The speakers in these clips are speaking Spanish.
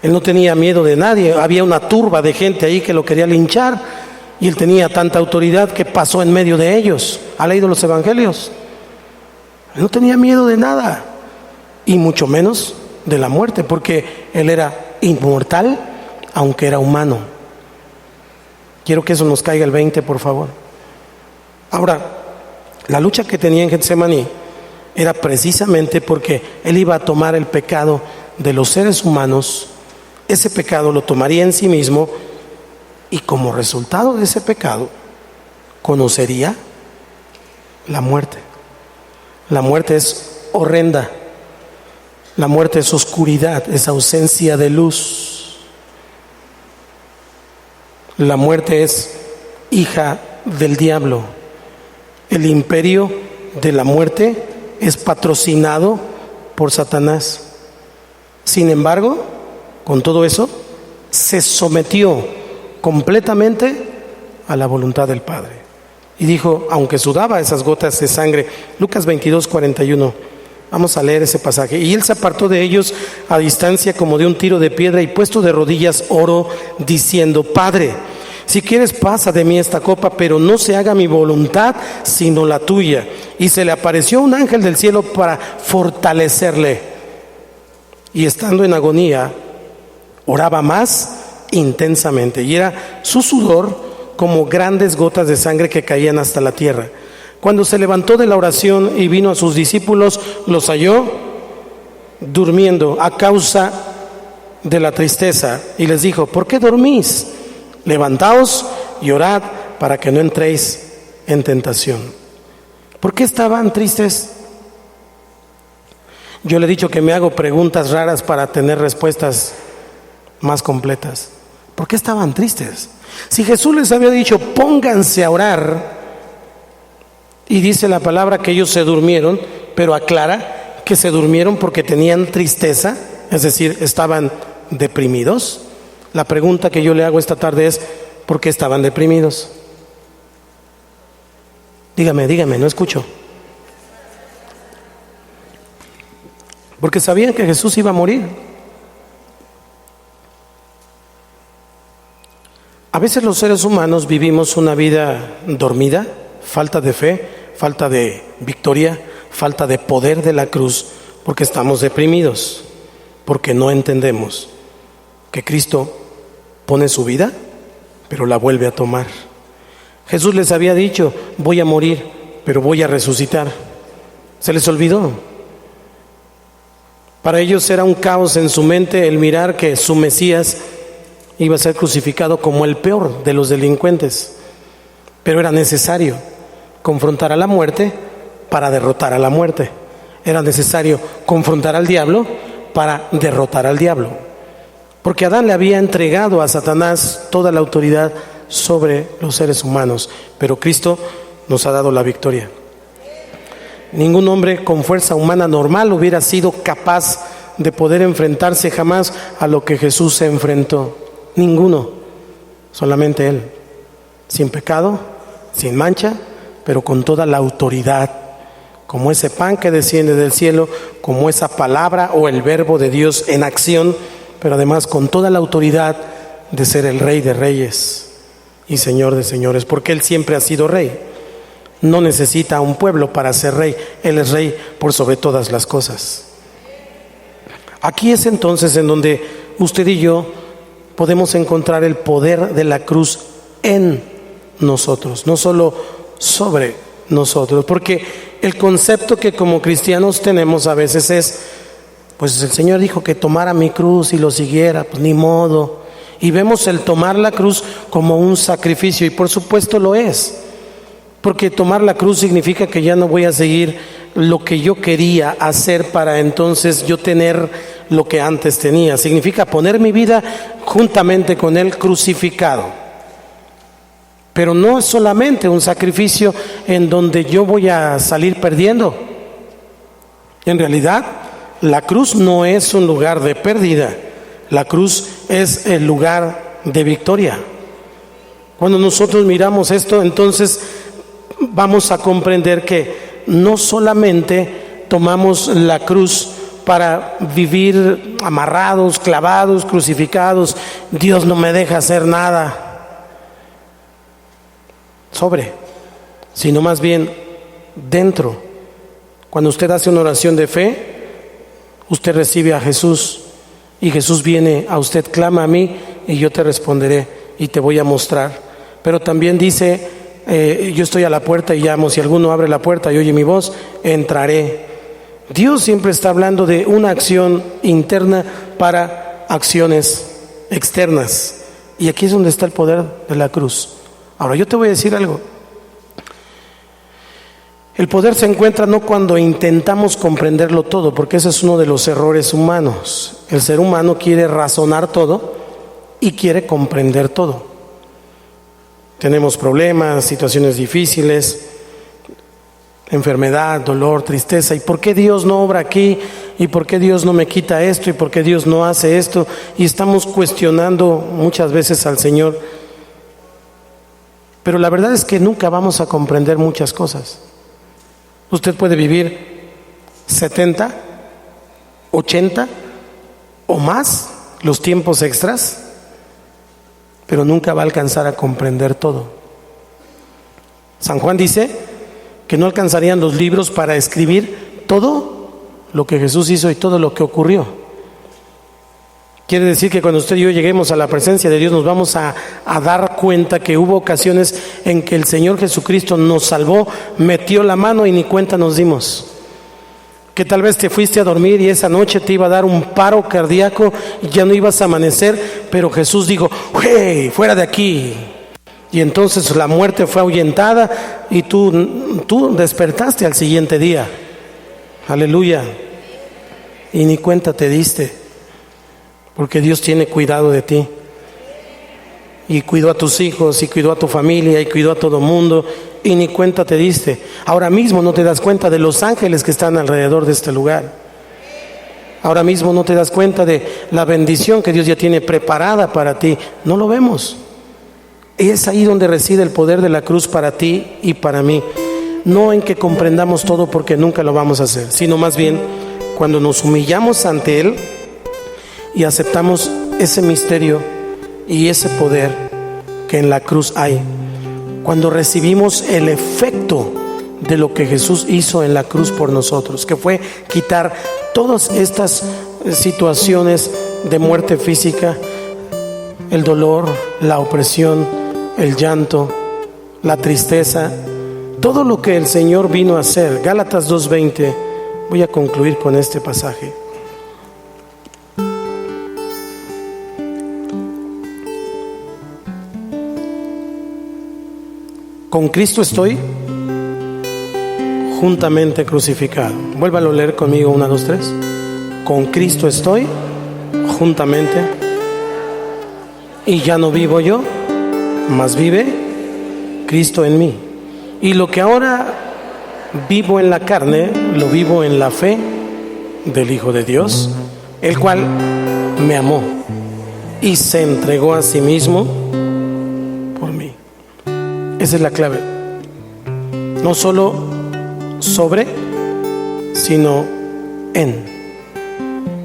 Él no tenía miedo de nadie. Había una turba de gente ahí que lo quería linchar y él tenía tanta autoridad que pasó en medio de ellos. ¿Ha leído los evangelios? Él no tenía miedo de nada, y mucho menos de la muerte, porque él era inmortal, aunque era humano. Quiero que eso nos caiga el 20, por favor. Ahora, la lucha que tenía en Getsemaní era precisamente porque él iba a tomar el pecado de los seres humanos. Ese pecado lo tomaría en sí mismo, y como resultado de ese pecado conocería la muerte. La muerte es horrenda. La muerte es oscuridad, es ausencia de luz. La muerte es hija del diablo. El imperio de la muerte es patrocinado por Satanás. Sin embargo, con todo eso, se sometió completamente a la voluntad del Padre. Y dijo, aunque sudaba esas gotas de sangre, Lucas 22:41, vamos a leer ese pasaje. Y él se apartó de ellos a distancia como de un tiro de piedra, y puesto de rodillas oró diciendo, Padre, si quieres pasa de mí esta copa, pero no se haga mi voluntad sino la tuya. Y se le apareció un ángel del cielo para fortalecerle. Y estando en agonía, oraba más intensamente, y era su sudor como grandes gotas de sangre que caían hasta la tierra. Cuando se levantó de la oración y vino a sus discípulos, los halló durmiendo a causa de la tristeza, y les dijo, ¿por qué dormís? Levantaos y orad para que no entréis en tentación. ¿Por qué estaban tristes? Yo le he dicho que me hago preguntas raras para tener respuestas más completas. ¿Por qué estaban tristes? Si Jesús les había dicho, pónganse a orar, y dice la palabra que ellos se durmieron, pero aclara que se durmieron porque tenían tristeza, es decir, estaban deprimidos. La pregunta que yo le hago esta tarde es, ¿por qué estaban deprimidos? Dígame, no escucho. Porque sabían que Jesús iba a morir. A veces los seres humanos vivimos una vida dormida, falta de fe, falta de victoria, falta de poder de la cruz, porque estamos deprimidos, porque no entendemos que Cristo pone su vida, pero la vuelve a tomar. Jesús les había dicho, voy a morir, pero voy a resucitar. Se les olvidó. Para ellos era un caos en su mente el mirar que su Mesías iba a ser crucificado como el peor de los delincuentes. Pero era necesario confrontar a la muerte para derrotar a la muerte. Era necesario confrontar al diablo para derrotar al diablo. Porque Adán le había entregado a Satanás toda la autoridad sobre los seres humanos, pero Cristo nos ha dado la victoria. Ningún hombre con fuerza humana normal hubiera sido capaz de poder enfrentarse jamás a lo que Jesús se enfrentó. Ninguno, solamente Él, sin pecado, sin mancha, pero con toda la autoridad, como ese pan que desciende del cielo, como esa palabra o el verbo de Dios en acción, pero además con toda la autoridad de ser el Rey de Reyes y Señor de Señores, porque Él siempre ha sido Rey. No necesita a un pueblo para ser Rey, Él es Rey por sobre todas las cosas. Aquí es entonces en donde usted y yo podemos encontrar el poder de la cruz en nosotros, no solo sobre nosotros, porque el concepto que como cristianos tenemos a veces es, pues el Señor dijo que tomara mi cruz y lo siguiera, pues ni modo, y vemos el tomar la cruz como un sacrificio, y por supuesto lo es, porque tomar la cruz significa que ya no voy a seguir lo que yo quería hacer para entonces yo tener lo que antes tenía. Significa poner mi vida juntamente con Él crucificado. Pero no es solamente un sacrificio en donde yo voy a salir perdiendo. En realidad, la cruz no es un lugar de pérdida. La cruz es el lugar de victoria. Cuando nosotros miramos esto, entonces vamos a comprender que no solamente tomamos la cruz para vivir amarrados, clavados, crucificados. Dios no me deja hacer nada. Sino más bien dentro. Cuando usted hace una oración de fe, usted recibe a Jesús y Jesús viene a usted, clama a mí y yo te responderé y te voy a mostrar. Pero también dice, yo estoy a la puerta y llamo, si alguno abre la puerta y oye mi voz, entraré. Dios siempre está hablando de una acción interna para acciones externas. Y aquí es donde está el poder de la cruz. Ahora yo te voy a decir algo. El poder se encuentra no cuando intentamos comprenderlo todo, porque ese es uno de los errores humanos. El ser humano quiere razonar todo y quiere comprender todo. Tenemos problemas, situaciones difíciles, enfermedad, dolor, tristeza. ¿Y por qué Dios no obra aquí? ¿Y por qué Dios no me quita esto? ¿Y por qué Dios no hace esto? Y estamos cuestionando muchas veces al Señor. Pero la verdad es que nunca vamos a comprender muchas cosas. Usted puede vivir 70, 80 o más los tiempos extras, pero nunca va a alcanzar a comprender todo. San Juan dice que no alcanzarían los libros para escribir todo lo que Jesús hizo y todo lo que ocurrió. Quiere decir que cuando usted y yo lleguemos a la presencia de Dios nos vamos a dar cuenta que hubo ocasiones en que el Señor Jesucristo nos salvó, metió la mano y ni cuenta nos dimos. Que tal vez te fuiste a dormir y esa noche te iba a dar un paro cardíaco y ya no ibas a amanecer, pero Jesús dijo, ¡hey, fuera de aquí! Y entonces la muerte fue ahuyentada y tú despertaste al siguiente día. Aleluya. Y ni cuenta te diste. Porque Dios tiene cuidado de ti. Y cuidó a tus hijos, y cuidó a tu familia, y cuidó a todo mundo, y ni cuenta te diste. Ahora mismo no te das cuenta de los ángeles que están alrededor de este lugar. Ahora mismo no te das cuenta de la bendición que Dios ya tiene preparada para ti. No lo vemos. Y es ahí donde reside el poder de la cruz para ti y para mí. No en que comprendamos todo, porque nunca lo vamos a hacer, sino más bien cuando nos humillamos ante Él y aceptamos ese misterio y ese poder que en la cruz hay. Cuando recibimos el efecto de lo que Jesús hizo en la cruz por nosotros, que fue quitar todas estas situaciones de muerte física, el dolor, la opresión, el llanto, la tristeza, todo lo que el Señor vino a hacer. Gálatas 2:20. Voy a concluir con este pasaje. Con Cristo estoy juntamente crucificado. Vuélvalo a leer conmigo, 1, 2, 3. Con Cristo estoy juntamente, y ya no vivo yo, mas vive Cristo en mí. Y lo que ahora vivo en la carne, lo vivo en la fe del Hijo de Dios, el cual me amó y se entregó a sí mismo por mí. Esa es la clave. No solo sobre, sino en.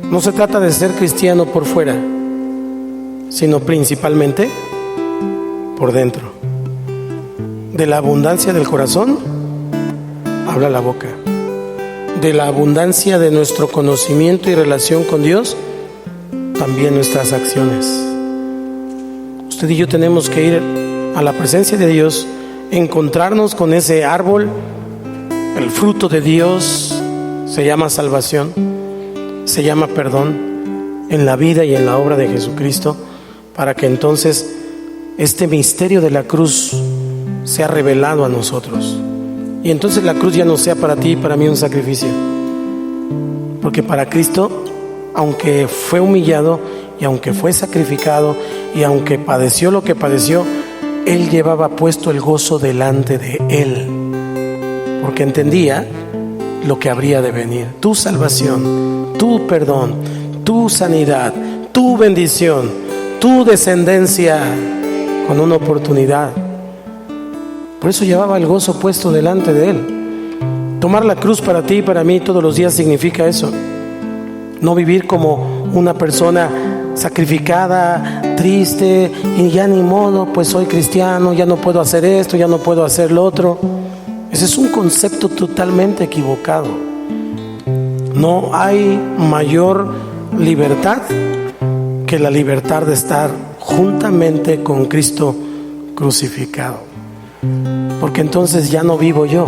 No se trata de ser cristiano por fuera, sino principalmente por dentro. De la abundancia del corazón habla la boca. De la abundancia de nuestro conocimiento y relación con Dios, también nuestras acciones. Usted y yo tenemos que ir a la presencia de Dios, encontrarnos con ese árbol. El fruto de Dios se llama salvación, se llama perdón en la vida y en la obra de Jesucristo, para que entonces este misterio de la cruz sea revelado a nosotros. Y entonces la cruz ya no sea para ti y para mí un sacrificio, porque para Cristo, aunque fue humillado y aunque fue sacrificado y aunque padeció lo que padeció, Él llevaba puesto el gozo delante de Él, porque entendía lo que habría de venir. Tu salvación, tu perdón, tu sanidad, tu bendición, tu descendencia con una oportunidad. Por eso llevaba el gozo puesto delante de Él. Tomar la cruz para ti y para mí todos los días significa eso. No vivir como una persona sacrificada, triste, y ya ni modo, pues soy cristiano, ya no puedo hacer esto, ya no puedo hacer lo otro. Ese es un concepto totalmente equivocado. No hay mayor libertad que la libertad de estar juntamente con Cristo crucificado. Porque entonces ya no vivo yo,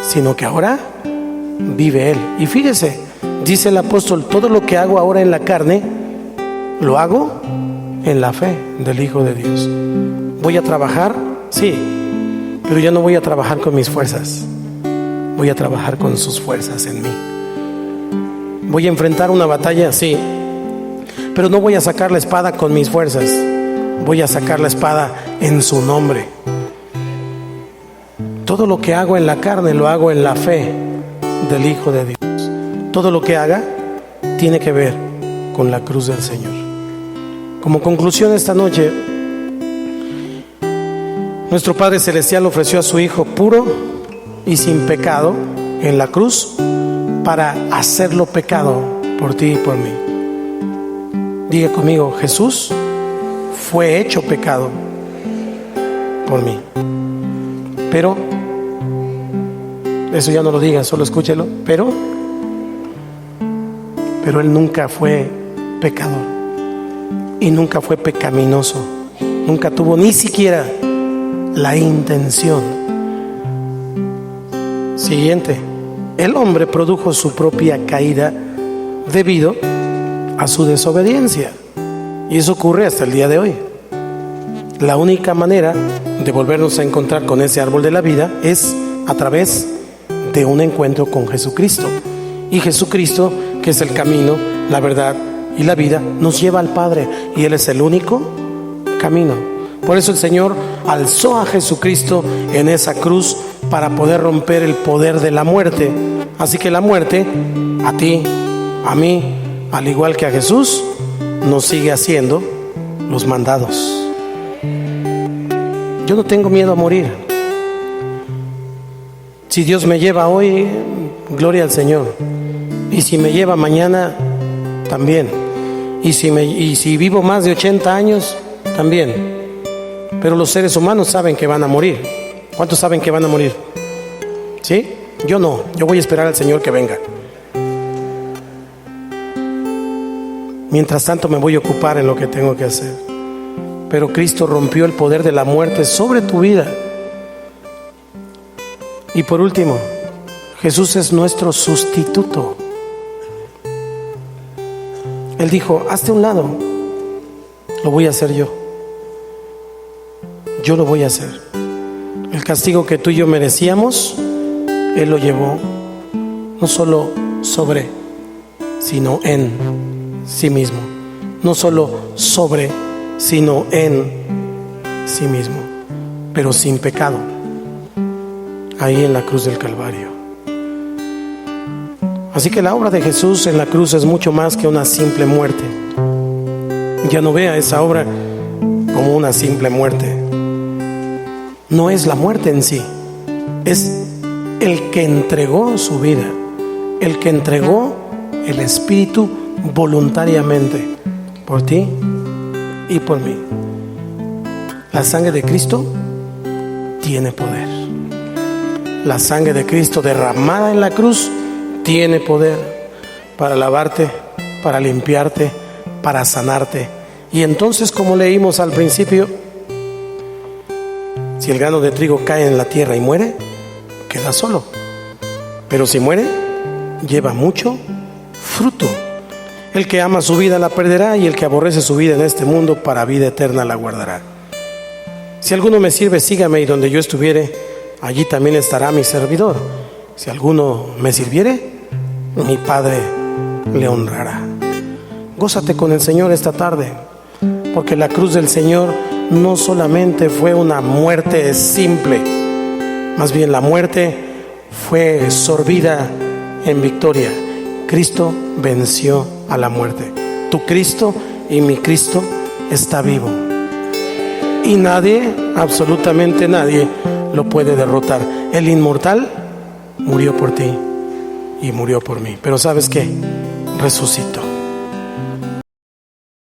sino que ahora vive Él. Y fíjese, dice el apóstol, todo lo que hago ahora en la carne, lo hago en la fe del Hijo de Dios. ¿Voy a trabajar? Sí, pero ya no voy a trabajar con mis fuerzas. Voy a trabajar con sus fuerzas en mí. ¿Voy a enfrentar una batalla? Sí, pero no voy a sacar la espada con mis fuerzas. Voy a sacar la espada en su nombre. Todo lo que hago en la carne lo hago en la fe del Hijo de Dios. Todo lo que haga tiene que ver con la cruz del Señor. Como conclusión esta noche, nuestro Padre Celestial ofreció a su Hijo puro y sin pecado en la cruz para hacerlo pecado por ti y por mí. Diga conmigo, Jesús fue hecho pecado por mí. Pero, eso ya no lo diga, solo escúchelo. Pero Él nunca fue pecador y nunca fue pecaminoso. Nunca tuvo ni siquiera la intención. Siguiente, el hombre produjo su propia caída debido a su desobediencia, y eso ocurre hasta el día de hoy. La única manera de volvernos a encontrar con ese árbol de la vida es a través de un encuentro con Jesucristo. Y Jesucristo, que es el camino, la verdad y la vida, nos lleva al Padre, y Él es el único camino. Por eso el Señor alzó a Jesucristo en esa cruz para poder romper el poder de la muerte. Así que la muerte, a ti, a mí, al igual que a Jesús, nos sigue haciendo los mandados. Yo no tengo miedo a morir. Si Dios me lleva hoy, gloria al Señor. Y si me lleva mañana, también. Y si vivo más de 80 años, también. Pero los seres humanos saben que van a morir. ¿Cuántos saben que van a morir? ¿Sí? Yo no. Yo voy a esperar al Señor que venga. Mientras tanto me voy a ocupar en lo que tengo que hacer. Pero Cristo rompió el poder de la muerte sobre tu vida. Y por último, Jesús es nuestro sustituto. Él dijo, hazte a un lado, lo voy a hacer yo. Yo lo voy a hacer. El castigo que tú y yo merecíamos, Él lo llevó, no solo sobre, sino en sí mismo. No solo sobre, sino en sí mismo, pero sin pecado, ahí en la cruz del Calvario. Así que la obra de Jesús en la cruz es mucho más que una simple muerte. Ya no vea esa obra como una simple muerte. No es la muerte en sí, es el que entregó su vida, el que entregó el Espíritu voluntariamente por ti y por mí. La sangre de Cristo tiene poder. La sangre de Cristo derramada en la cruz tiene poder para lavarte, para limpiarte, para sanarte. Y entonces, como leímos al principio, si el grano de trigo cae en la tierra y muere, queda solo. Pero si muere, lleva mucho fruto. El que ama su vida la perderá, y el que aborrece su vida en este mundo para vida eterna la guardará. Si alguno me sirve, sígame, y donde yo estuviere, allí también estará mi servidor. Si alguno me sirviere, mi Padre le honrará. Gózate con el Señor esta tarde, porque la cruz del Señor no solamente fue una muerte simple, más bien la muerte fue sorbida en victoria. Cristo venció a la muerte. Tu Cristo y mi Cristo está vivo, y nadie, absolutamente nadie, lo puede derrotar. El inmortal murió por ti y murió por mí. Pero ¿sabes qué? resucitó.